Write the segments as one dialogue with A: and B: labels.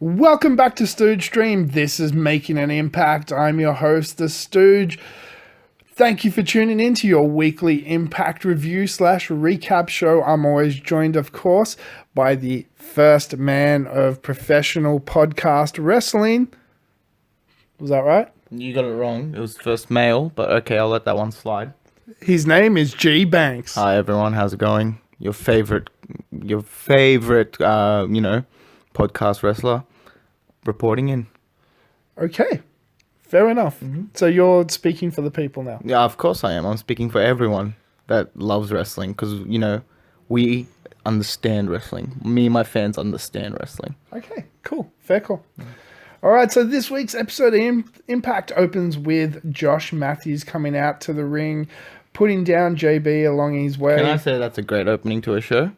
A: Welcome back to Stooge Stream. This is Making an Impact. I'm your host, The Stooge. Thank you for tuning in to your weekly Impact review / recap show. I'm always joined, of course, by the first man of professional podcast wrestling. Was that right?
B: You got it wrong. It was first male, but okay, I'll let that one slide.
A: His name is G-Banks.
B: Hi everyone, how's it going? Your favorite, podcast wrestler reporting in.
A: Okay, fair enough. So you're speaking for the people now.
B: Yeah, of course I am. I'm speaking for everyone that loves wrestling because, we understand wrestling. Me and my fans understand wrestling.
A: Okay, cool. Fair call. All right, so this week's episode of Impact opens with Josh Matthews coming out to the ring, putting down JB along his way.
B: Can I say that's a great opening to a show?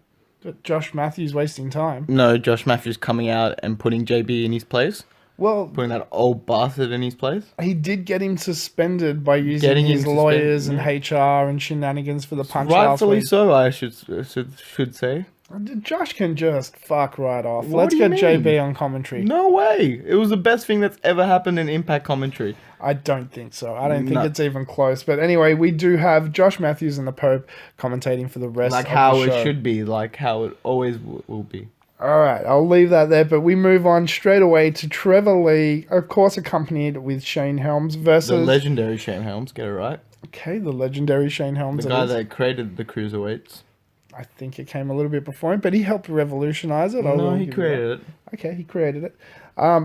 A: Josh Matthews wasting time.
B: No, Josh Matthews coming out and putting JB in his place.
A: Well,
B: putting that old bastard in his place.
A: He did get him suspended by using his lawyers and HR and shenanigans for the punch last week.
B: Rightfully so, I should say.
A: Josh can just fuck right off.
B: What
A: Let's get JB on commentary.
B: No way. It was the best thing that's ever happened in Impact commentary.
A: I don't think so. I don't think it's even close. But anyway, we do have Josh Matthews and the Pope commentating for the rest of the show.
B: Like how it should be. Like how it always will be.
A: All right, I'll leave that there. But we move on straight away to Trevor Lee, of course accompanied with Shane Helms versus...
B: The legendary Shane Helms, get it right.
A: Okay, the legendary Shane Helms.
B: The guy that created the cruiserweights.
A: I think it came a little bit before him, but he helped revolutionize it.
B: No, he created it.
A: Okay, he created it.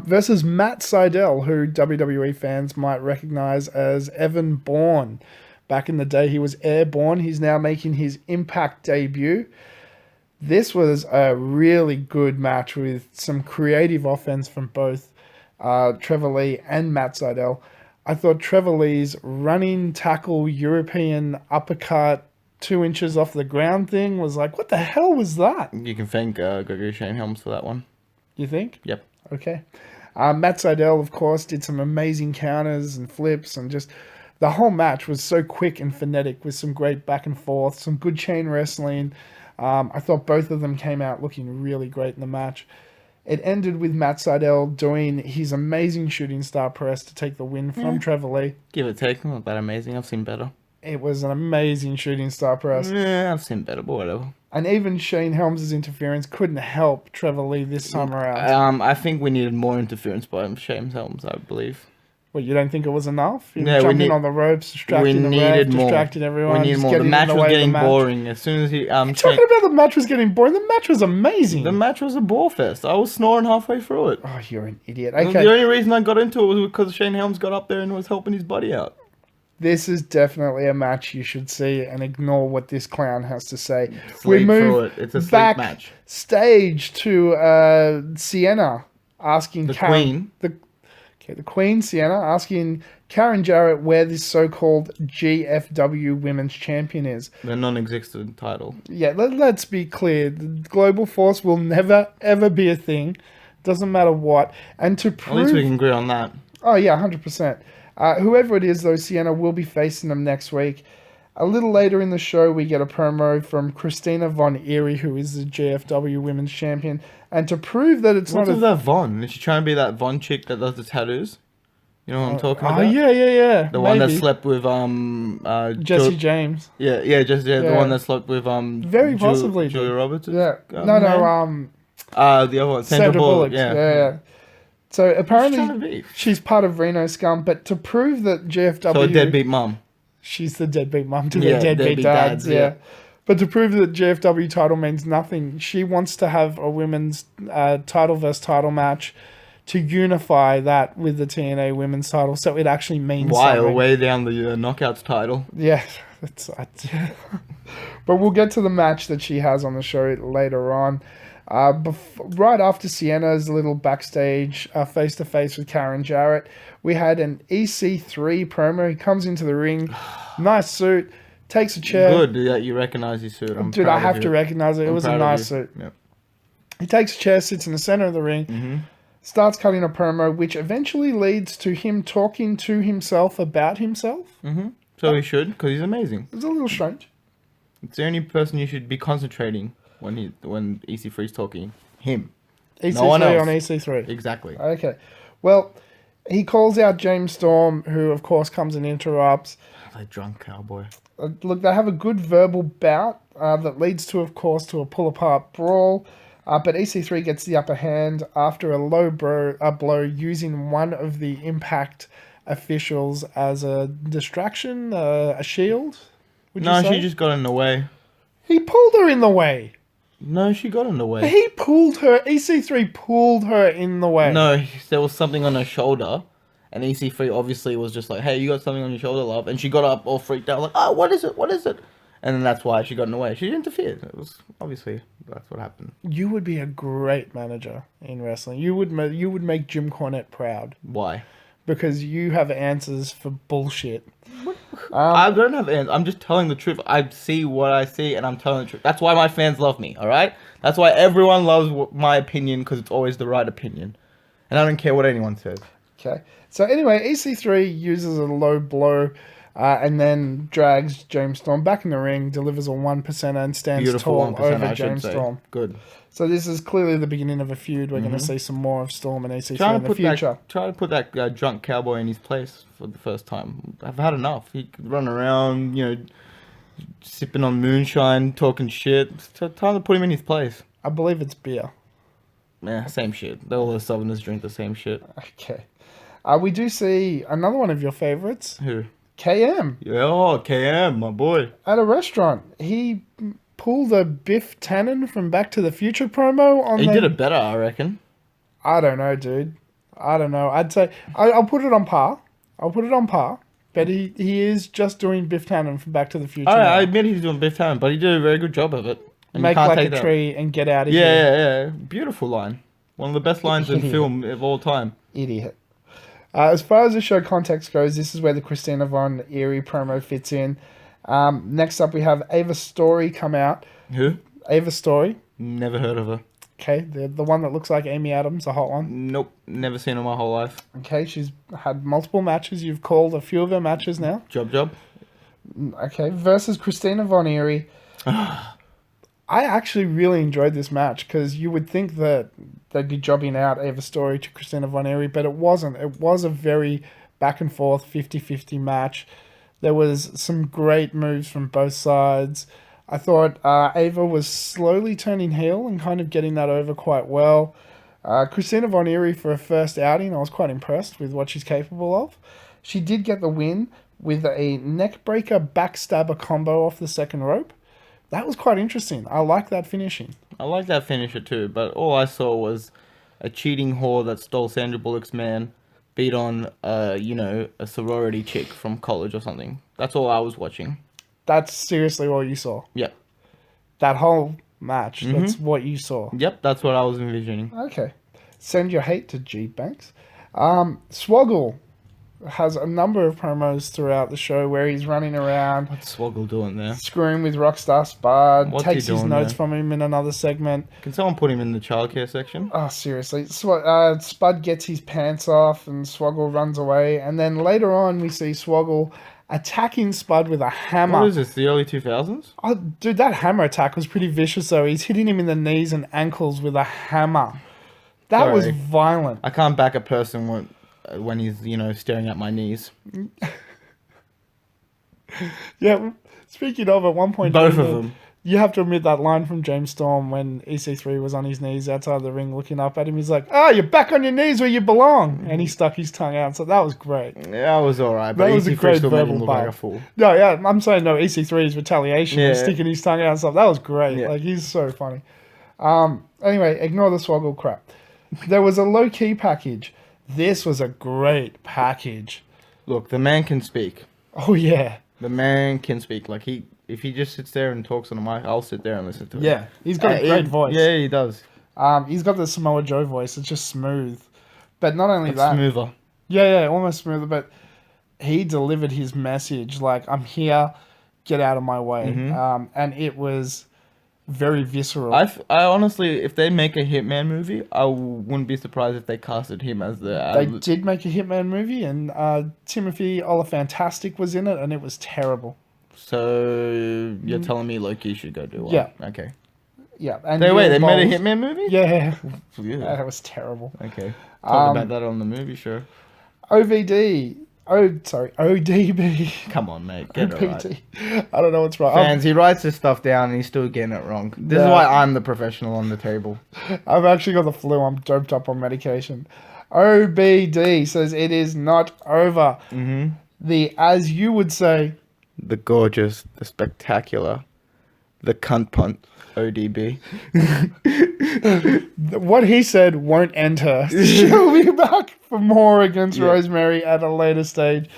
A: Versus Matt Sydel, who WWE fans might recognize as Evan Bourne. Back in the day, he was Airborne. He's now making his Impact debut. This was a really good match with some creative offense from both Trevor Lee and Matt Sydel. I thought Trevor Lee's running tackle European uppercut 2 inches off the ground thing was like, what the hell was that?
B: You can thank Gregory Shane Helms for that one.
A: You think?
B: Yep.
A: Okay. Matt Sydel, of course, did some amazing counters and flips, and just the whole match was so quick and frenetic with some great back and forth, some good chain wrestling. I thought both of them came out looking really great in the match. It ended with Matt Sydel doing his amazing shooting star press to take the win from Trevor Lee.
B: Give it take, not that amazing. I've seen better.
A: It was an amazing shooting star press.
B: Yeah, I've seen better, but whatever.
A: And even Shane Helms' interference couldn't help Trevor Lee this time around.
B: I think we needed more interference by Shane Helms, I believe.
A: Well, you don't think it was enough? Jumping on the ropes, distracting the ref, distracting everyone.
B: We needed more. The match was getting boring. As soon as he...
A: talking about the match was getting boring? The match was amazing.
B: The match was a bore fest. I was snoring halfway through it.
A: Oh, you're an idiot. Okay.
B: The only reason I got into it was because Shane Helms got up there and was helping his buddy out.
A: This is definitely a match you should see and ignore what this clown has to say.
B: We move it's a sleep match.
A: Stage to Sienna asking
B: the Queen.
A: The Queen, Sienna, asking Karen Jarrett where this so-called GFW Women's Champion is.
B: The non-existent title.
A: Yeah, let's be clear. The Global Force will never, ever be a thing. Doesn't matter what. And to prove...
B: At least we can agree on that.
A: Oh, yeah, 100%. Whoever it is, though, Sienna will be facing them next week. A little later in the show, we get a promo from Christina Von Erie, who is the GFW Women's Champion. And to prove that it's
B: What's with that Von? Is she trying to be that Von chick that does the tattoos? You know what I'm talking about?
A: Oh, yeah.
B: The one that slept with
A: Jesse James.
B: Yeah, the one that slept with
A: very possibly
B: Julia Roberts.
A: Yeah.
B: The
A: The
B: other one, Sandra Bullock.
A: Yeah. So apparently she's part of Reno Scum, but to prove that GFW...
B: So a deadbeat mum.
A: She's the deadbeat mum to their deadbeat dads, yeah. But to prove that GFW title means nothing, she wants to have a women's title versus title match to unify that with the TNA women's title, so it actually means something.
B: Way down the Knockouts title.
A: Yeah. But we'll get to the match that she has on the show later on. Right after Sienna's little backstage face-to-face with Karen Jarrett, we had an EC3 promo. He comes into the ring, nice suit, takes a chair.
B: Good that you recognize his suit.
A: Dude, I have to recognize it. It was a nice suit.
B: Yep.
A: He takes a chair, sits in the center of the ring, starts cutting a promo, which eventually leads to him talking to himself about himself.
B: So he should, because he's amazing.
A: It's a little strange.
B: It's the only person you should be concentrating when EC3 is talking. Him.
A: EC3
B: No one else.
A: on EC3.
B: Exactly.
A: Okay. Well, he calls out James Storm, who, of course, comes and interrupts.
B: That drunk cowboy.
A: Look, they have a good verbal bout that leads to, of course, to a pull-apart brawl. But EC3 gets the upper hand after a low blow using one of the Impact officials as a distraction, a shield.
B: No, she just got in the way.
A: He pulled her in the way.
B: No, she got in the way.
A: He pulled her. EC3 pulled her in the way.
B: No, there was something on her shoulder, and EC3 obviously was just like, "Hey, you got something on your shoulder, love," and she got up all freaked out, like, "Oh, what is it? What is it?" And then that's why she got in the way. She interfered. It was obviously that's what happened.
A: You would be a great manager in wrestling. You would make Jim Cornette proud
B: Why?
A: because you have answers for bullshit.
B: I don't have answers. I'm just telling the truth. I see what I see, and I'm telling the truth. That's why my fans love me. All right. That's why everyone loves my opinion because it's always the right opinion, and I don't care what anyone says.
A: Okay. So anyway, EC3 uses a low blow. And then drags James Storm back in the ring, delivers a 1% and stands
B: Beautiful
A: tall
B: 1%,
A: over
B: I should
A: James
B: say.
A: Storm.
B: Good.
A: So this is clearly the beginning of a feud. We're going to see some more of Storm and EC3 in the future.
B: Try to put that drunk cowboy in his place for the first time. I've had enough. He could run around, sipping on moonshine, talking shit. It's time to put him in his place.
A: I believe it's beer.
B: Yeah, same shit. All the Southerners drink the same shit.
A: Okay. We do see another one of your favorites,
B: Who?
A: KM.
B: Yeah, KM, my boy.
A: At a restaurant. He pulled a Biff Tannen from Back to the Future promo on
B: He did it better, I reckon.
A: I don't know, dude. I don't know. I'd say I'll put it on par. But he is just doing Biff Tannen from Back to the Future.
B: I admit he's doing Biff Tannen, but he did a very good job of it. And
A: Make like a tree and get out of here.
B: Yeah. Beautiful line. One of the best lines in film of all time.
A: Idiot. As far as the show context goes, this is where the Christina Von Erie promo fits in. Next up, we have Ava Storie come out.
B: Who?
A: Ava Storie.
B: Never heard of her.
A: Okay, the one that looks like Amy Adams, the hot one.
B: Nope, never seen her my whole life.
A: Okay, she's had multiple matches. You've called a few of her matches now.
B: Job.
A: Okay, versus Christina Von Erie. I actually really enjoyed this match because you would think that they'd be jobbing out Ava Storie to Christina Von Erie, but it wasn't. It was a very back and forth 50-50 match. There was some great moves from both sides. I thought Ava was slowly turning heel and kind of getting that over quite well. Christina Von Erie, for her first outing, I was quite impressed with what she's capable of. She did get the win with a neckbreaker backstabber combo off the second rope. That was quite interesting. I like that finishing.
B: I like that finisher too, but all I saw was a cheating whore that stole Sandra Bullock's man, beat on, a sorority chick from college or something. That's all I was watching.
A: That's seriously all you saw?
B: Yep.
A: That whole match, that's what you saw?
B: Yep, that's what I was envisioning.
A: Okay. Send your hate to G-Banks. Swoggle has a number of promos throughout the show where he's running around.
B: What's Swoggle doing there?
A: Screwing with Rockstar Spud.
B: What's
A: takes
B: he
A: his
B: doing
A: notes
B: there?
A: from him in another segment.
B: Can someone put him in the childcare section?
A: Oh, seriously. Spud gets his pants off and Swoggle runs away. And then later on, we see Swoggle attacking Spud with a hammer.
B: What is this, the early 2000s?
A: Oh, dude, that hammer attack was pretty vicious, though. He's hitting him in the knees and ankles with a hammer. That was violent.
B: I can't back a person when he's, staring at my knees.
A: Yeah, speaking of, at one point...
B: Both of them.
A: You have to admit that line from James Storm when EC3 was on his knees outside the ring looking up at him. He's like, you're back on your knees where you belong. And he stuck his tongue out. So that was great.
B: Yeah, it was alright. But
A: That was a
B: EC3
A: great
B: still made him
A: verbal
B: look like
A: bite.
B: a fool.
A: No, yeah, I'm saying no, EC3's retaliation
B: Yeah.
A: and sticking his tongue out and stuff. That was great.
B: Yeah.
A: Like, he's so funny. Anyway, ignore the Swoggle crap. There was a low-key package. This was a great package.
B: Look, the man can speak.
A: Oh, yeah.
B: The man can speak. Like, if he just sits there and talks on the mic, I'll sit there and listen to it.
A: Yeah, he's got a great voice.
B: Yeah, he does.
A: He's got the Samoa Joe voice. It's just smooth. But not only
B: It's
A: that...
B: smoother.
A: Yeah, almost smoother, but he delivered his message like, I'm here, get out of my way. And it was very visceral.
B: I honestly, if they make a Hitman movie, I wouldn't be surprised if they casted him as the...
A: They did make a Hitman movie, and Timothy Olyphantastic was in it, and it was terrible.
B: So, you're telling me Loki should go do one?
A: Yeah.
B: Okay.
A: Yeah. And
B: They
A: Neil
B: made a
A: Bowles-
B: Hitman movie?
A: Yeah.
B: Yeah.
A: That was terrible.
B: Okay. Talk about that on the movie, sure.
A: ODB.
B: Come on, mate. Get it right.
A: OPT. I don't know what's right.
B: Fans, he writes his stuff down and he's still getting it wrong. This is why I'm the professional on the table.
A: I've actually got the flu. I'm doped up on medication. OBD says it is not over.
B: Mm-hmm.
A: The, as you would say...
B: The gorgeous, the spectacular, the cunt punt, ODB.
A: What he said won't end her. She'll be back for more against Rosemary at a later stage.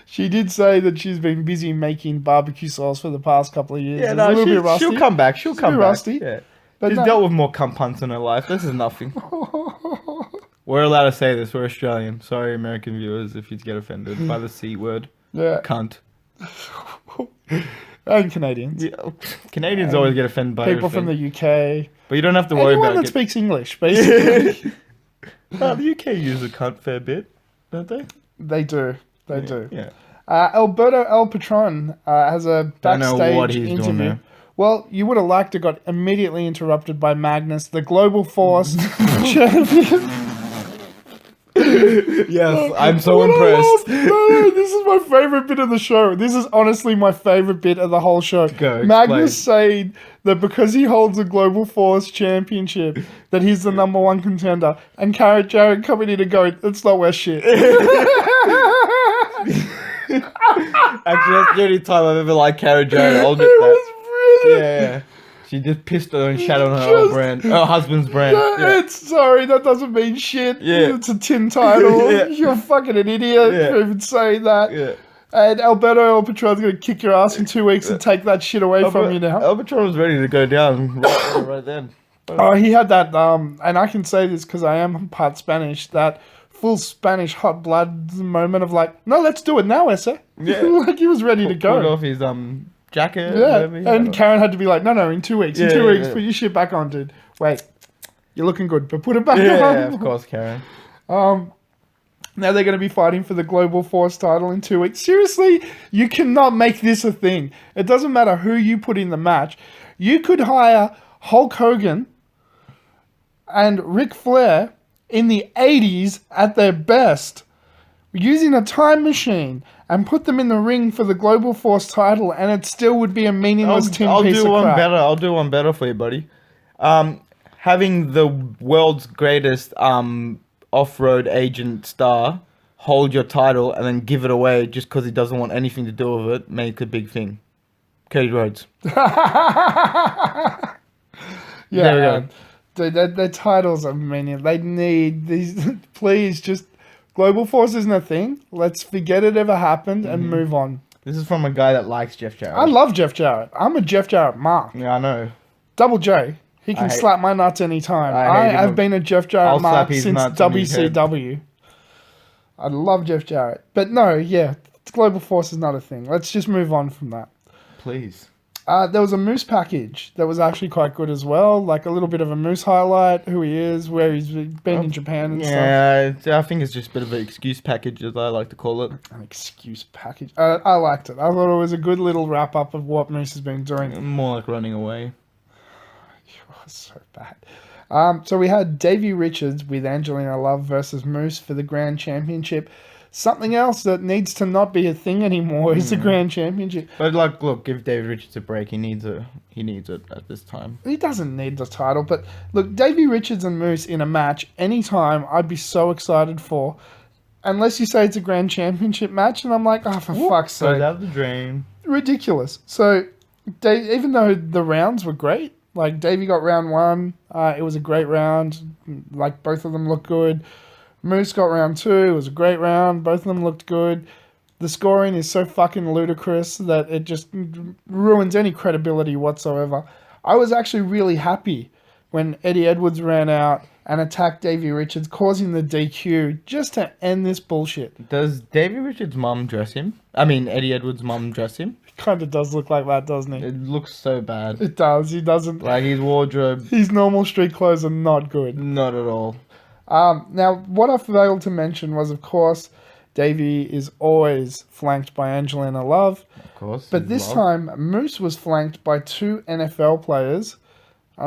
A: She did say that she's been busy making barbecue sauce for the past couple of years.
B: Yeah,
A: It's a little bit rusty.
B: she'll come back. She'll come back.
A: Rusty.
B: Yeah.
A: But
B: She's dealt with more cunt punts in her life. This is nothing. We're allowed to say this. We're Australian. Sorry, American viewers, if you get offended by the C word.
A: Yeah.
B: Cunt.
A: And Canadians.
B: Yeah. Canadians always get offended by
A: People
B: everything.
A: from the UK.
B: But you don't have to worry
A: Anyone
B: about
A: that speaks English, basically.
B: the UK use a cunt fair bit, don't they?
A: They do. They do.
B: Yeah.
A: Alberto El Patron has a
B: Don't know
A: backstage
B: what he's
A: interview.
B: doing there.
A: Well, you would have liked it. Got immediately interrupted by Magnus, the Global Force champion.
B: Yes, I'm so
A: What I
B: impressed.
A: love- No, this is my favorite bit of the show. This is honestly my favorite bit of the whole show.
B: Go,
A: Magnus saying that because he holds the Global Force Championship, that he's the number one contender, and Jared coming in and going, "It's not worth shit."
B: Actually, that's the only time I've ever liked Cara Jane. I'll admit
A: It
B: that.
A: was brilliant.
B: Yeah. She just pissed her own shit on her own brand. Her husband's brand. Yeah.
A: It's sorry, that doesn't mean shit.
B: Yeah.
A: It's a tin title.
B: Yeah.
A: You're fucking an idiot
B: Yeah.
A: for even saying that.
B: Yeah.
A: And Alberto El Patron's gonna kick your ass in 2 weeks and take that shit away from you now.
B: Alberto was ready to go down right then.
A: Oh, he had that, and I can say this because I am part Spanish, that full Spanish hot blood moment of like, no, let's do it now, Essa.
B: Yeah.
A: Like he was ready to
B: Pulled
A: go.
B: off his jacket.
A: Yeah,
B: whatever he had
A: and
B: on.
A: Karen had to be like, no, in 2 weeks. In
B: Yeah,
A: 2
B: yeah,
A: weeks,
B: yeah.
A: put your shit back on, dude. Wait, you're looking good, but put it back
B: Yeah,
A: on.
B: of course, Karen.
A: Now they're going to be fighting for the Global Force title in 2 weeks. Seriously, you cannot make this a thing. It doesn't matter who you put in the match. You could hire Hulk Hogan and Ric Flair in the 80s at their best, using a time machine, and put them in the ring for the Global Force title, and it still would be a meaningless piece
B: I'll
A: of
B: do one
A: crap.
B: better. I'll do one better for you, buddy. Having the world's greatest off-road agent star hold your title and then give it away just because he doesn't want anything to do with it, make a big thing. Cody Rhodes.
A: Yeah,
B: There we go.
A: Dude, their titles are meaningless. They need these. Please, just Global Force isn't a thing. Let's forget it ever happened and move on.
B: This is from a guy that likes Jeff Jarrett.
A: I love Jeff Jarrett. I'm a Jeff Jarrett mark.
B: Yeah, I know.
A: Double J. He can
B: I hate-
A: slap my nuts anytime.
B: I
A: I
B: hate him.
A: have been a Jeff Jarrett
B: I'll slap
A: mark
B: his
A: since
B: nuts on his head.
A: WCW. I love Jeff Jarrett. But no, yeah, Global Force is not a thing. Let's just move on from that.
B: Please.
A: There was a Moose package that was actually quite good as well. Like a little bit of a Moose highlight, who he is, where he's been in Japan and stuff.
B: Yeah, I think it's just a bit of an excuse package, as I like to call it.
A: An excuse package. I liked it. I thought it was a good little wrap up of what Moose has been doing.
B: More like running away.
A: So bad. So we had Davey Richards with Angelina Love versus Moose for the Grand Championship. Something else that needs to not be a thing anymore is the Grand Championship.
B: But look, give David Richards a break. He needs it at this time.
A: He doesn't need the title, but look, Davey Richards and Moose in a match anytime, I'd be so excited for. Unless you say it's a Grand Championship match, and I'm like, oh, for fuck's sake.
B: Goes out the drain.
A: Ridiculous. So, even though the rounds were great, like Davey got round one, it was a great round. Like both of them looked good. Moose got round two, it was a great round. Both of them looked good. The scoring is so fucking ludicrous that it just ruins any credibility whatsoever. I was actually really happy when Eddie Edwards ran out and attacked Davey Richards, causing the DQ just to end this bullshit.
B: Does Davey Richards' mum dress him? I mean, Eddie Edwards' mum dress him?
A: Kind of does look like that, doesn't he?
B: It looks so bad.
A: It does. He doesn't.
B: Like his wardrobe,
A: His normal street clothes are not good.
B: not at all.
A: Now, what I failed to mention was, of course, Davey is always flanked by Angelina Love.
B: Of course.
A: But this time, Moose was flanked by two NFL players,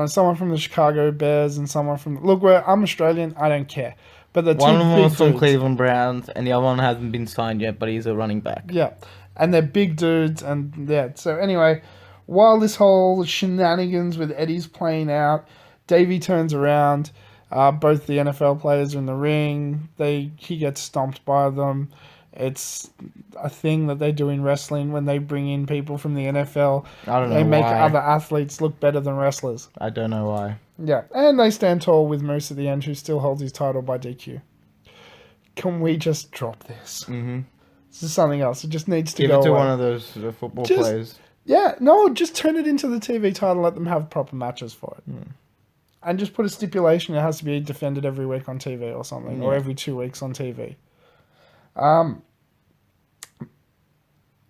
A: Someone from the Chicago Bears and someone from... Look, I'm Australian. I don't care. But the
B: one
A: two
B: of them
A: big
B: was from
A: dudes.
B: Cleveland Browns, and the other one hasn't been signed yet, but he's a running back.
A: Yeah. And they're big dudes. And yeah. So anyway, while this whole shenanigans with Eddie's playing out, Davey turns around. Both the NFL players are in the ring. He gets stomped by them. It's a thing that they do in wrestling when they bring in people from the NFL.
B: I don't know
A: They make
B: why.
A: other athletes look better than wrestlers.
B: I don't know why.
A: Yeah, and they stand tall with Moose at the end, who still holds his title by DQ. Can we just drop this?
B: Mm-hmm.
A: This is something else. It just needs to
B: Give
A: go
B: it to
A: away.
B: one of those football players.
A: Yeah, no, just turn it into the TV title. Let them have proper matches for it.
B: Mm.
A: And just put a stipulation. It has to be defended every week on TV or something, or every 2 weeks on TV.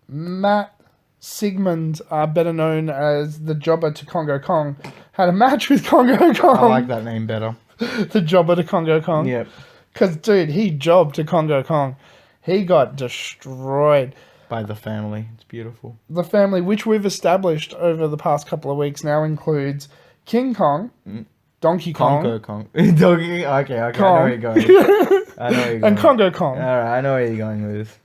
A: Matt Sigmund, better known as the jobber to Kongo Kong, had a match with Kongo Kong.
B: I like that name better.
A: The jobber to Kongo Kong.
B: Yep.
A: Because, dude, he jobbed to Kongo Kong. He got destroyed.
B: By the family. It's beautiful.
A: The family, which we've established over the past couple of weeks, now includes King Kong, Donkey Kong,
B: Kongo Kong. Donkey. Okay.
A: Kong.
B: I know where you're going.
A: and Kongo Kong.
B: All right, I know where you're going with this.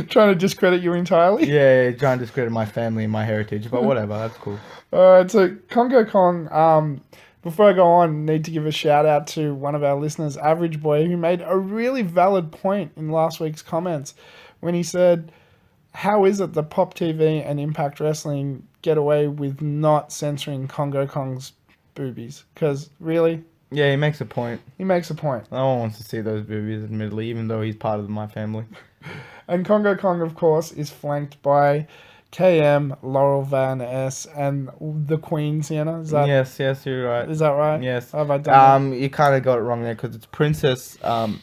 A: Trying to discredit you entirely.
B: Yeah, trying to discredit my family and my heritage, but whatever, that's cool.
A: Alright, so Kongo Kong, before I go on, need to give a shout out to one of our listeners, Average Boy, who made a really valid point in last week's comments when he said, how is it that Pop TV and Impact Wrestling get away with not censoring Kongo Kong's boobies? Because, really?
B: Yeah, he makes a point.
A: He makes a point.
B: No one wants to see those boobies, admittedly, even though he's part of my family.
A: And Kongo Kong, of course, is flanked by KM, Laurel Van S, and the Queen Sienna. Is that,
B: Yes, you're right.
A: is that right?
B: Yes.
A: Have I done
B: You kind of got it wrong there, because it's Princess
A: Laurel?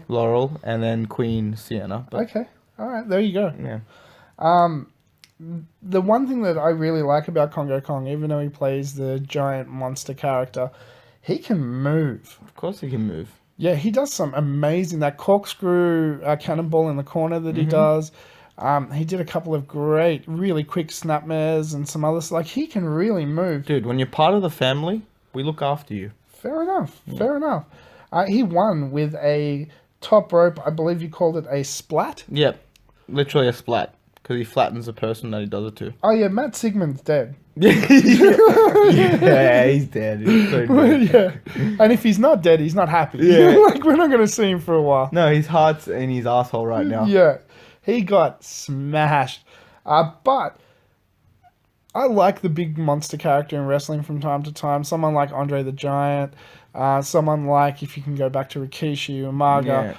B: Laurel and then Queen Sienna. But,
A: Okay. All right. There you go.
B: yeah.
A: The one thing that I really like about Kongo Kong, even though he plays the giant monster character, he can move.
B: Of course he can move.
A: Yeah, he does some amazing... That corkscrew cannonball in the corner that he does. He did a couple of great, really quick snapmares and some others. Like, he can really move.
B: Dude, when you're part of the family, we look after you.
A: Fair enough. Fair enough. He won with a top rope. I believe you called it a splat.
B: Yep. Literally a splat. Because he flattens the person that he does it to.
A: Oh, yeah, Matt Sigmund's dead.
B: Yeah, he's dead. He's so dead.
A: Yeah. And if he's not dead, he's not happy.
B: Yeah.
A: Like, we're not going to see him for a while.
B: No, his heart's in his asshole right now.
A: Yeah. He got smashed. But I like the big monster character in wrestling from time to time. Someone like Andre the Giant. Someone like, if you can go back to Rikishi, Umaga.
B: Yeah.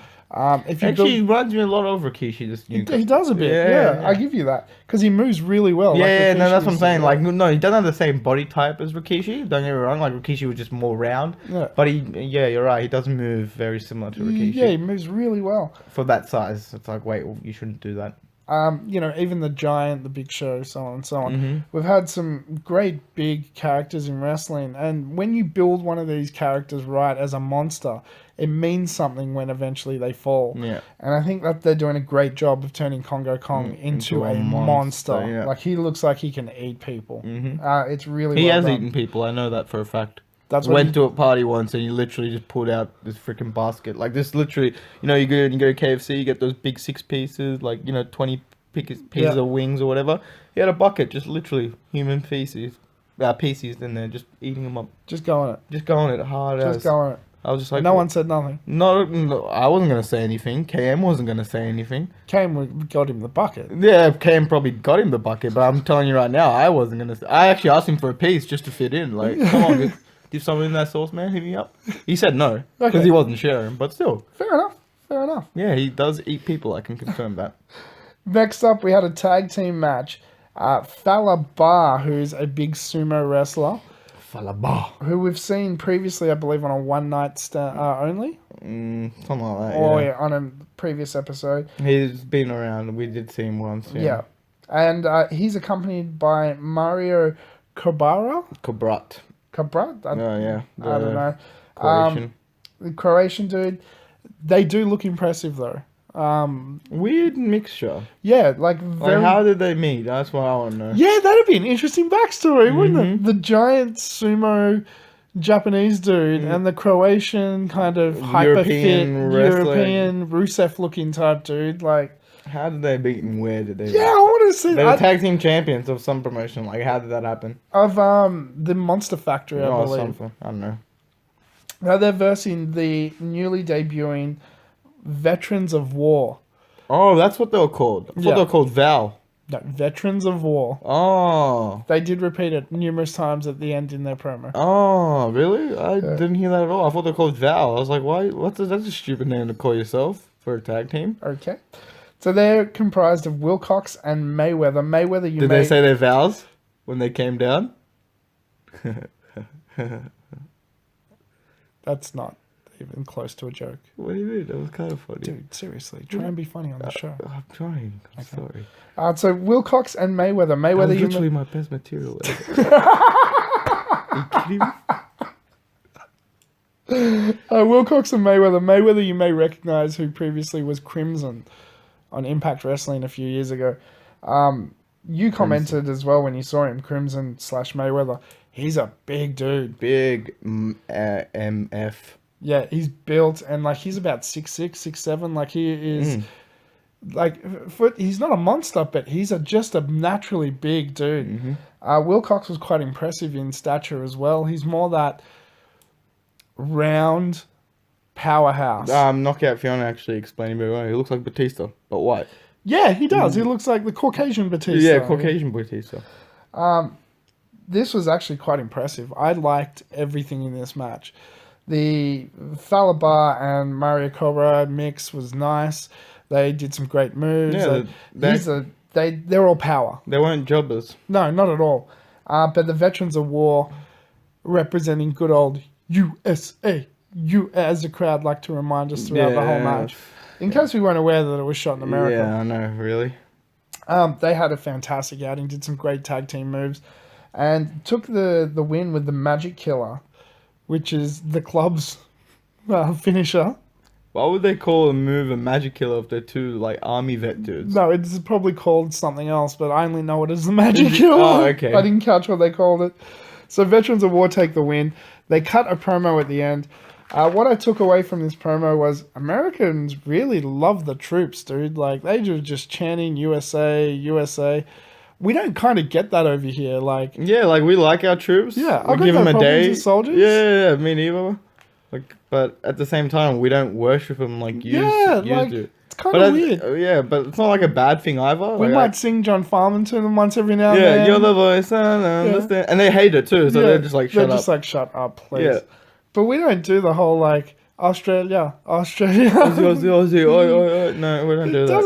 A: If you
B: Actually, he reminds me a lot of Rikishi.
A: he does a bit, yeah. I give you that. Because he moves really well.
B: Yeah,
A: like
B: no, that's what I'm
A: Rikishi's-
B: saying. Like, no, he doesn't have the same body type as Rikishi. Don't get me wrong. Like, Rikishi was just more round.
A: Yeah.
B: But you're right. He does move very similar to Rikishi.
A: Yeah, he moves really well.
B: For that size, it's like, wait, well, you shouldn't do that.
A: Even the Giant, the Big Show, so on and so on.
B: Mm-hmm.
A: We've had some great big characters in wrestling, and when you build one of these characters right as a monster, it means something when eventually they fall.
B: Yeah.
A: And I think that they're doing a great job of turning Kongo Kong into a monster.
B: yeah.
A: Like, he looks like he can eat people.
B: Mm-hmm.
A: It's really
B: He
A: well
B: has
A: done.
B: eaten people. I know that for a fact.
A: That's what
B: Went
A: he-
B: to a party once and he literally just pulled out this freaking basket. Like, this literally, you go to KFC, you get those big 6 pieces, like, 20 pieces of wings or whatever. He had a bucket, just literally human pieces in there, just eating them up.
A: Just go on it.
B: Just going it hard as.
A: Just go on it.
B: I was just like...
A: No one said nothing.
B: No, I wasn't going to say anything. KM wasn't going to say anything.
A: Got him the bucket.
B: Yeah, KM probably got him the bucket, but I'm telling you right now, I wasn't going to... I actually asked him for a piece just to fit in. Like, come on, give someone in that sauce, man. Hit me up. He said no, because he wasn't sharing, but still.
A: Fair enough.
B: Yeah, he does eat people, I can confirm that.
A: Next up, we had a tag team match. Fallah Bahh, who's a big sumo wrestler,
B: Fallah Bahh.
A: who we've seen previously, I believe, on a one-night only.
B: Something like that,
A: Or
B: yeah.
A: on a previous episode.
B: He's been around. We did see him once,
A: Yeah. And he's accompanied by Mario Cabara?
B: Kabrat.
A: Cabrat?
B: Oh, yeah.
A: I don't know.
B: Croatian.
A: The Croatian dude. They do look impressive, though.
B: Weird mixture.
A: Yeah, like very.
B: Like, how did they meet? That's what I want to know.
A: Yeah, that'd be an interesting backstory, wouldn't
B: Mm-hmm.
A: it? The giant sumo Japanese dude and the Croatian kind of hyper fit
B: European wrestler.
A: European Rusev looking type dude. Like,
B: How did they meet and where did they?
A: yeah, I want to see
B: They were
A: that.
B: tag team champions of some promotion. Like, how did that happen?
A: Of the Monster Factory, I believe.
B: Something. I don't know.
A: Now they're versing the newly debuting Veterans of War.
B: Oh, that's what they were called. I thought they were called Val.
A: No, Veterans of War.
B: Oh.
A: They did repeat it numerous times at the end in their promo.
B: Oh, really? I didn't hear that at all. I thought they were called Val. I was like, why? That's a stupid name to call yourself for a tag team.
A: Okay. So they're comprised of Wilcox and Mayweather. Mayweather,
B: Did they say their vows when they came down?
A: That's not even close to a joke.
B: What do you mean? That was kind of funny.
A: Dude, seriously, try and be funny on the show.
B: I'm trying. I'm sorry.
A: So Wilcox and Mayweather.
B: That
A: Mayweather,
B: was
A: you
B: literally my best material ever. Are you kidding me?
A: Wilcox and Mayweather. Mayweather, you may recognize, who previously was Crimson on Impact Wrestling a few years ago. You commented as well when you saw him, Crimson/Mayweather. He's a big dude.
B: Big MF.
A: Yeah, he's built and like he's about 6'6", 6'7". Like he is, he's not a monster, but he's just a naturally big dude.
B: Mm-hmm.
A: Wilcox was quite impressive in stature as well. He's more that round powerhouse.
B: Knockout Fiona actually explained very well. He looks like Batista, but white.
A: Yeah, he does. He looks like the Caucasian Batista.
B: Yeah, Caucasian Batista.
A: This was actually quite impressive. I liked everything in this match. The Fallah, Bahh and Mario Cobra mix was nice. They did some great moves.
B: Yeah,
A: they're all power.
B: They weren't jobbers.
A: No, not at all. But the Veterans of War representing good old USA, as the crowd like to remind us throughout the whole match. In case we weren't aware that it was shot in America.
B: Yeah, I know, really.
A: They had a fantastic outing, did some great tag team moves, and took the win with the Magic Killer, which is the club's finisher.
B: Why would they call a move a Magic Killer if they're two, like, army vet dudes?
A: No, it's probably called something else, but I only know it as the Magic Killer.
B: Oh, okay.
A: I didn't catch what they called it. So Veterans of War take the win. They cut a promo at the end. What I took away from this promo was Americans really love the troops, dude. Like, they were just chanting USA, USA. We don't kind of get that over here. Like,
B: Yeah, like, we like our troops.
A: Yeah,
B: we
A: I've got
B: give
A: no
B: them a
A: problems
B: day.
A: with soldiers.
B: Yeah, me neither. Like, but at the same time, we don't worship them like you
A: like,
B: do.
A: it's kind of weird.
B: Yeah, but it's not like a bad thing either.
A: We
B: Like,
A: might sing John Farman to them once every now and
B: yeah,
A: then.
B: you're the voice, I understand. And they hate it too, so they're just like, shut
A: They're
B: up.
A: just like, shut up, please.
B: Yeah.
A: But we don't do the whole, like, Australia.
B: Aussie, oi. No, we don't do that.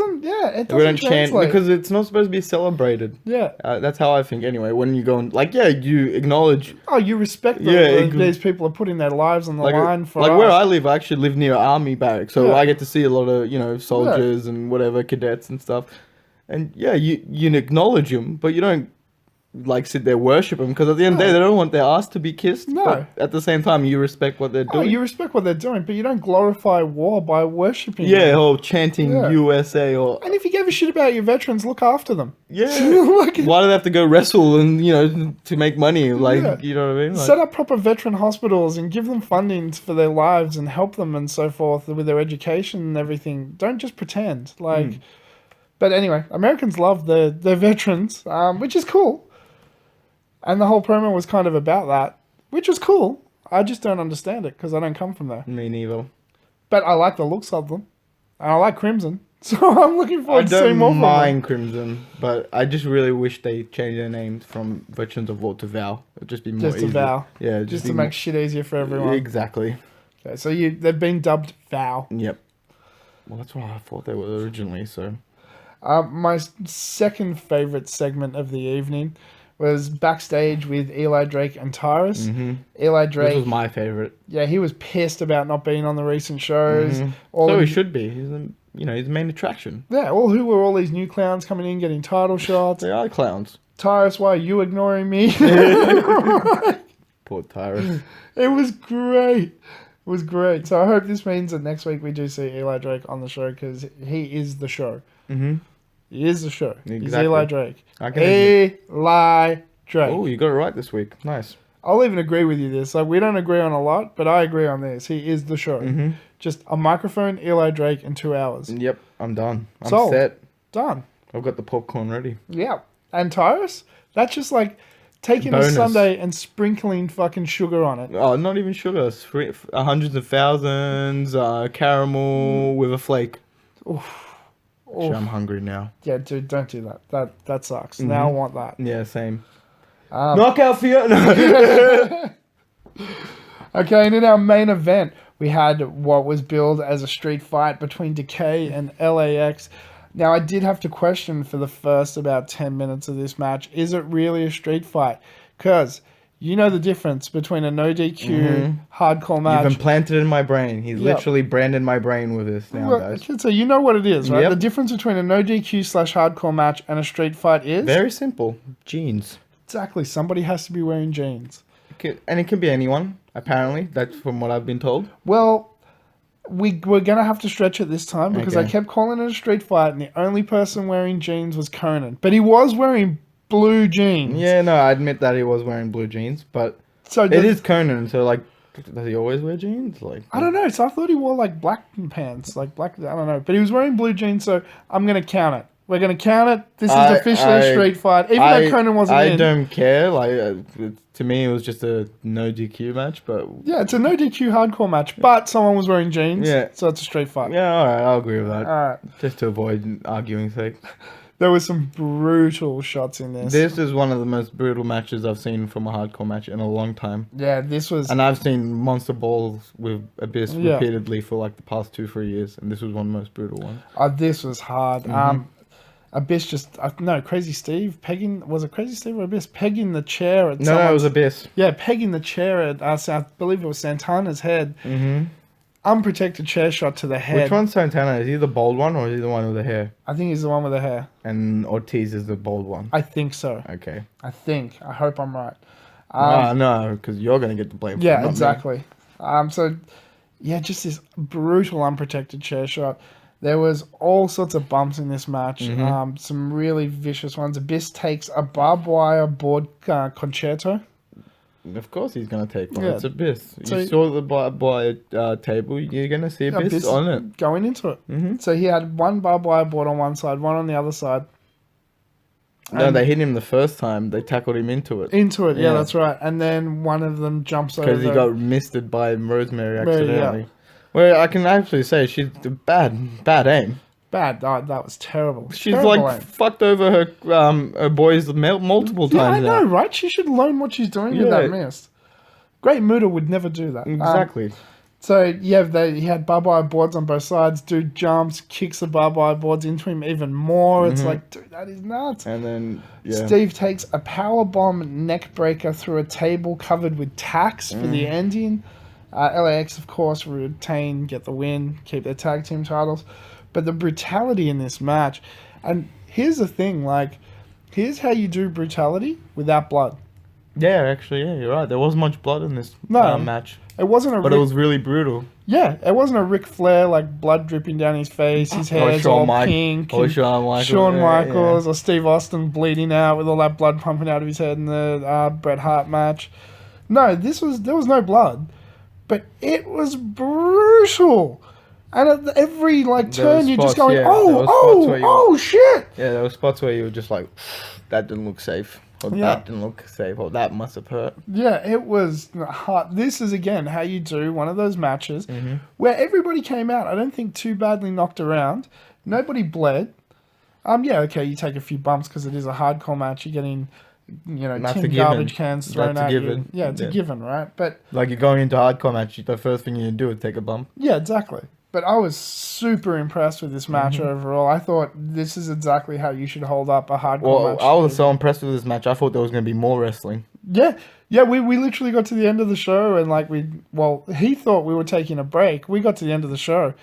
A: It doesn't
B: We don't chant
A: translate.
B: because it's not supposed to be celebrated.
A: Yeah.
B: That's how I think anyway. When you go and, like, yeah, you acknowledge.
A: Oh, you respect them.
B: Yeah,
A: These people are putting their lives on the line for
B: like
A: us.
B: where I live, I actually live near army barracks, so
A: Yeah.
B: I get to see a lot of soldiers and whatever cadets and stuff. And yeah, you acknowledge them, but you don't like sit there worship them because at the end of the day they don't want their ass to be kissed.
A: No.
B: But at the same time, you respect what they're
A: Oh,
B: doing.
A: you respect what they're doing, but you don't glorify war by worshipping
B: Yeah,
A: them.
B: or chanting
A: Yeah.
B: USA or
A: And if you give a shit about your veterans, look after them.
B: yeah.
A: Like,
B: Why do they have to go wrestle and to make money? Like
A: Yeah.
B: you know what I mean? Like,
A: set up proper veteran hospitals and give them funding for their lives and help them and so forth with their education and everything. Don't just pretend. Like, But anyway, Americans love their veterans, which is cool. And the whole promo was kind of about that, which was cool. I just don't understand it because I don't come from there.
B: me neither.
A: But I like the looks of them. And I like Crimson. So I'm looking
B: I
A: forward to seeing
B: don't
A: more from them.
B: mind Crimson, but I just really wish they changed their names from Veterans of War to Val. It'd just be more
A: Just to
B: easy.
A: Val.
B: Yeah,
A: Just
B: be
A: to make shit easier for everyone.
B: Exactly.
A: Okay, so they've been dubbed Val.
B: Yep. Well, that's what I thought they were originally. So
A: My second favourite segment of the evening was backstage with Eli Drake and Tyrus. Eli
B: this
A: Drake,
B: was my favorite.
A: yeah, he was pissed about not being on the recent shows. All
B: So
A: of-
B: he should be. He's he's the main attraction.
A: Yeah, who were all these new clowns coming in, getting title shots?
B: They are clowns.
A: Tyrus, why are you ignoring me?
B: Poor Tyrus.
A: It was great. was great. So I hope this means that next week we do see Eli Drake on the show because he is the show.
B: Mm-hmm.
A: He is the show.
B: Exactly.
A: He's Eli Drake.
B: Eli
A: Drake.
B: Oh, you got it right this week. Nice.
A: I'll even agree with you this. Like, we don't agree on a lot, but I agree on this. He is the show.
B: Mm-hmm.
A: Just a microphone, Eli Drake, in 2 hours.
B: Yep, I'm done. I'm
A: Sold.
B: set.
A: Done.
B: I've got the popcorn ready.
A: Yeah. And Tyrus? That's just like taking a sundae and sprinkling fucking sugar on it.
B: Oh, not even sugar. Hundreds of thousands, caramel with a flake.
A: Oof.
B: Shit, I'm hungry now.
A: Yeah, dude, don't do that. That sucks. Now I want that.
B: Yeah, same. Knockout for you.
A: Okay, and in our main event, we had what was billed as a street fight between Decay and L.A.X. Now, I did have to question for the first about 10 minutes of this match, is it really a street fight? Because you know the difference between a no DQ hardcore match.
B: You've implanted it in my brain. He's literally branded my brain with this now, guys.
A: So you know what it is, right?
B: Yep.
A: The difference between a no DQ / hardcore match and a street fight is?
B: Very simple. Jeans.
A: Exactly. Somebody has to be wearing jeans.
B: And it can be anyone, apparently. That's from what I've been told.
A: Well, we're going to have to stretch it this time because I kept calling it a street fight and the only person wearing jeans was Conan. But he was wearing blue jeans.
B: Yeah, no, I admit that he was wearing blue jeans, but
A: so
B: it is Conan, so like, does he always wear jeans? Like,
A: I don't know. So I thought he wore like black pants, like black, I don't know. But he was wearing blue jeans, so I'm going to count it. We're going to count it. This is officially a street fight, even though Conan wasn't in.
B: I don't care. Like, to me, it was just a no DQ match, but...
A: Yeah, it's a no DQ hardcore match, but someone was wearing jeans, so it's a street fight.
B: Yeah, all right, I'll agree with that.
A: All right.
B: Just to avoid arguing's sake.
A: There were some brutal shots in this.
B: This is one of the most brutal matches I've seen from a hardcore match in a long time.
A: Yeah, this was...
B: And I've seen monster balls with Abyss repeatedly for like the past 2-3 years, and this was one of the most brutal ones.
A: This was hard. Abyss just... no, Crazy Steve pegging... Was it Crazy Steve or Abyss? Pegging the chair at
B: No, it was Abyss.
A: Yeah, pegging the chair at... I believe it was Santana's head. Unprotected chair shot to the head.
B: Which one's Santana? Is he the bald one or is he the one with the hair?
A: I think he's the one with the hair.
B: And Ortiz is the bald one?
A: I think so.
B: Okay.
A: I hope I'm right.
B: No, because you're going to get the blame for it,
A: Yeah,
B: not
A: exactly. So, yeah, just this brutal unprotected chair shot. There was all sorts of bumps in this match. Some really vicious ones. Abyss takes a barbed wire board concerto.
B: Of course he's going to take one.
A: Yeah.
B: It's Abyss.
A: So
B: you saw the barbed wire table. You're going to see Abyss on it.
A: Going into it. So he had one barbed wire board on one side, one on the other side.
B: No, they hit him the first time. They tackled him into it.
A: Yeah, that's right. And then one of them jumps over.
B: Because he got misted by Rosemary accidentally. Well, I can actually say she's bad aim.
A: Bad. Oh, that was terrible.
B: She's
A: terrible
B: like
A: aim.
B: fucked over her boys multiple times.
A: I know,
B: now.
A: right? She should learn what she's doing with that miss. Great Muda would never do that.
B: Exactly.
A: So, yeah, he had barbed wire boards on both sides. Dude jumps, kicks the barbed wire boards into him even more. It's like, dude, that is nuts.
B: And then,
A: Steve takes a powerbomb neck breaker through a table covered with tacks for the ending. L.A.X, of course, retain, get the win, keep their tag team titles. But the brutality in this match, and here's the thing, like, here's how you do brutality without blood.
B: Yeah, actually, you're right. There wasn't much blood in this match.
A: It wasn't
B: But it was really brutal.
A: Yeah, it wasn't a Ric Flair, like, blood dripping down his face, his hair's all pink.
B: Or Shawn
A: Michaels, or Steve Austin bleeding out with all that blood pumping out of his head in the Bret Hart match. No, there was no blood. But it was brutal. And at every turn, you're just going, oh, shit.
B: Yeah, there were spots where you were just like, that didn't look safe. Or that didn't look safe. Or that must have hurt.
A: Yeah, it was hard. This is, again, how you do one of those matches where everybody came out, I don't think, too badly knocked around. Nobody bled. Okay, you take a few bumps because it is a hardcore match. You're getting... tin garbage cans thrown at you. Yeah, it's a given, right? But
B: like you're going into a hardcore match, the first thing you do is take a bump.
A: Yeah, exactly. But I was super impressed with this match overall. I thought this is exactly how you should hold up a hardcore match.
B: I was so impressed with this match. I thought there was going to be more wrestling.
A: Yeah, we literally got to the end of the show and he thought we were taking a break. We got to the end of the show.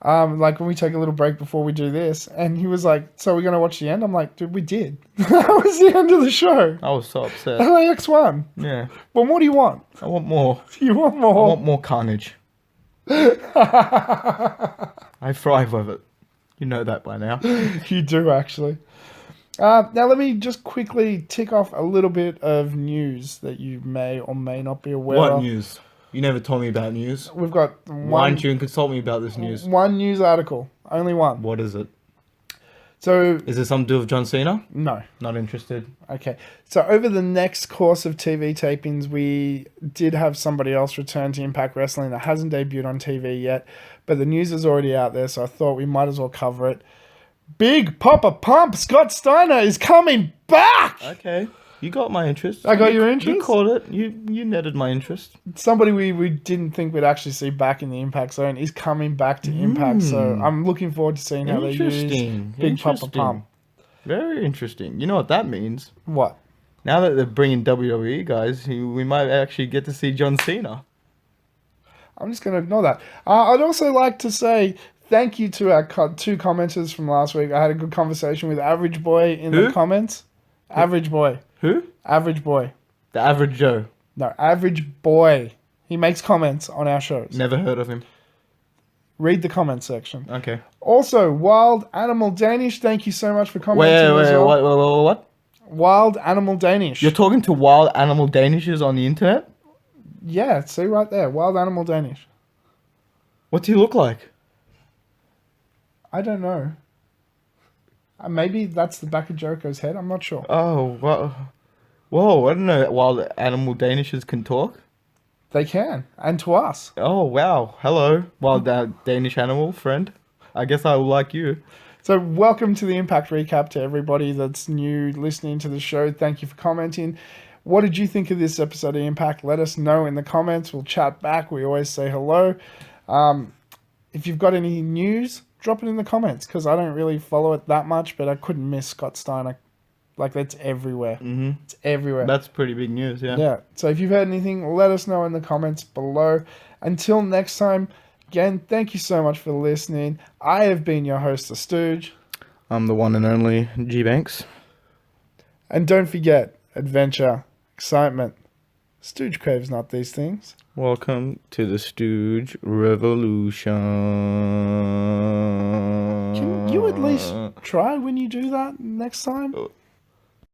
A: Like when we take a little break before we do this, and he was like, "So we're gonna watch the end?" I'm like, "Dude, we did. That was the end of the show.
B: I was so upset.
A: LAX won.
B: Yeah.
A: Well, what do you want?
B: I want more.
A: You want
B: I
A: more?
B: want more carnage. I thrive with it. You know that by now.
A: You do, actually. Now, let me just quickly tick off a little bit of news that you may or may not be aware
B: What
A: of.
B: news? You never told me about news.
A: We've got
B: Why don't you and consult me about this news?
A: one news article. Only one.
B: What is it?
A: So,
B: Is it something to do with John Cena?
A: no.
B: Not interested.
A: Okay. So, over the next course of TV tapings, we did have somebody else return to Impact Wrestling that hasn't debuted on TV yet, but the news is already out there, so I thought we might as well cover it. Big Papa Pump, Scott Steiner is coming back!
B: Okay. You got my interest.
A: I got your interest?
B: You called it. You netted my interest.
A: Somebody we didn't think we'd actually see back in the Impact Zone is coming back to Impact, so I'm looking forward to seeing how they use Big Papa Pump.
B: Very interesting. You know what that means?
A: What?
B: Now that they're bringing WWE guys, we might actually get to see John Cena.
A: I'm just going to ignore that. I'd also like to say thank you to our two commenters from last week. I had a good conversation with Average Boy in the comments. Average Boy.
B: Who?
A: Average Boy.
B: The Average Joe.
A: No, Average Boy. He makes comments on our shows.
B: Never heard of him.
A: Read the comment section.
B: Okay.
A: Also, Wild Animal Danish, thank you so much for commenting as well.
B: What?
A: Wild Animal Danish.
B: You're talking to Wild Animal Danishes on the internet?
A: Yeah, see right there. Wild Animal Danish.
B: What do you look like?
A: I don't know. Maybe that's the back of Jericho's head. I'm not sure.
B: Oh, whoa, I don't know. Wild Animal Danishes can talk?
A: They can. And to us.
B: Oh, wow. Hello, wild Danish animal friend. I guess I will like you.
A: So welcome to the Impact Recap to everybody that's new listening to the show. Thank you for commenting. What did you think of this episode of Impact? Let us know in the comments. We'll chat back. We always say hello. If you've got any news, drop it in the comments because I don't really follow it that much, but I couldn't miss Scott Steiner. Like, that's everywhere. Mm-hmm. It's everywhere.
B: That's pretty big news, yeah.
A: Yeah. So if you've heard anything, let us know in the comments below. Until next time, again, thank you so much for listening. I have been your host, The Stooge.
B: I'm the one and only G-Banks.
A: And don't forget, adventure, excitement. Stooge craves not these things.
B: Welcome to the Stooge Revolution.
A: Can you at least try when you do that next time?